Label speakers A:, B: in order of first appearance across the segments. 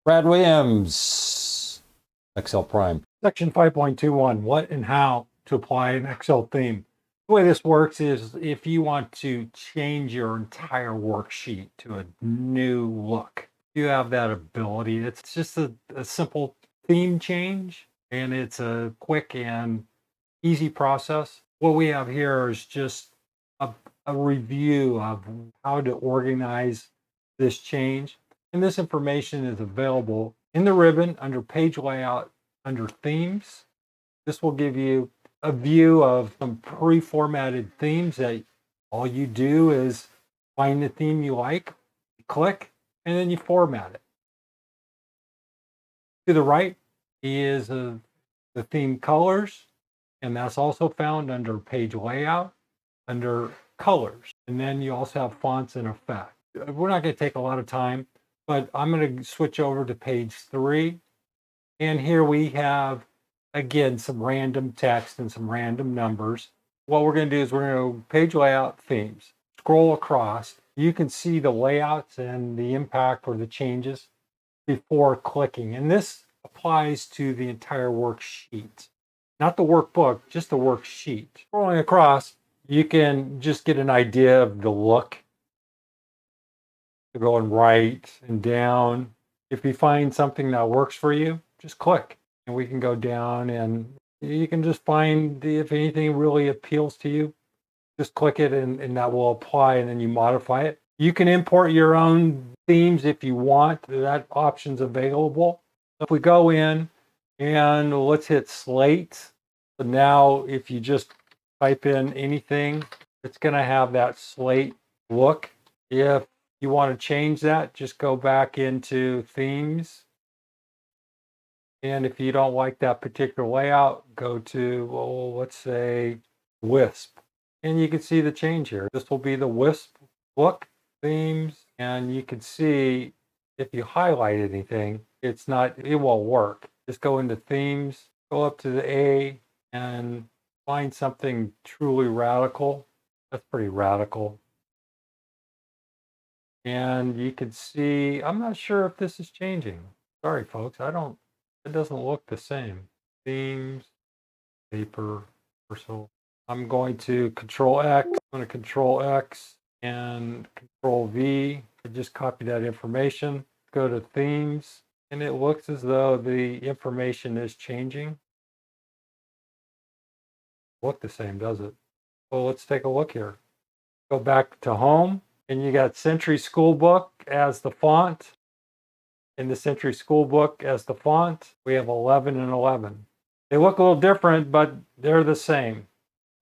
A: Brad Williams, Excel Prime. Section 5.21, what and how to apply an Excel theme. The way this works is if you want to change your entire worksheet to a new look, you have that ability. It's just a simple theme change, and it's a quick and easy process. What we have here is just a review of how to organize this change. And this information is available in the ribbon under page layout, under themes. This will give you a view of some pre-formatted themes that all you do is find the theme you like, click, and then you format it. To the right is the theme colors, and that's also found under page layout, under colors. And then you also have fonts and effect. We're not going to take a lot of time, but I'm going to switch over to page 3. And here we have, again, some random text and some random numbers. What we're going to do is we're going to page layout themes. Scroll across. You can see the layouts and the impact or the changes before clicking. And this applies to the entire worksheet. Not the workbook, just the worksheet. Scrolling across, you can just get an idea of the look. You're going right and down. If you find something that works for you, just click. And we can go down and you can just find if anything really appeals to you. Just click it and that will apply, and then you modify it. You can import your own themes if you want. That option's available. If we go in and let's hit slate. So now if you just type in anything, it's going to have that slate look. If you want to change that, just go back into themes. And if you don't like that particular layout, go to, well, let's say Wisp. And you can see the change here. This will be the Wisp look, themes, and you can see if you highlight anything, it won't work. Just go into themes, go up to the A, and find something truly radical. That's pretty radical. And you can see, I'm not sure if this is changing. Sorry, folks, it doesn't look the same. Themes, paper, parcel. I'm going to Control X. I'm going to Control X and Control V. I just copy that information. Go to themes, and it looks as though the information is changing. Look the same, does it? Well, let's take a look here. Go back to home, and you got Century School Book as the font. In the Century School Book as the font, we have 11 and 11. They look a little different, but they're the same.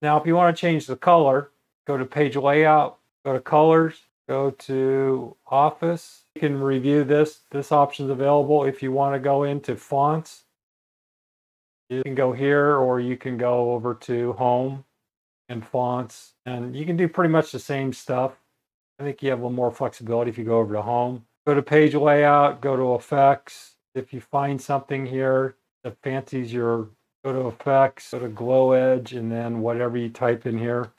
A: Now, if you want to change the color, go to page layout, go to colors, go to office. You can review this. This option is available. If you want to go into fonts, you can go here, or you can go over to home and fonts, and you can do pretty much the same stuff. I think you have a little more flexibility if you go over to home. Go to page layout, go to effects. If you find something here that fancies go to effects, go to glow edge, and then whatever you type in here.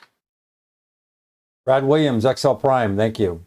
A: Brad Williams, Excel Prime, thank you.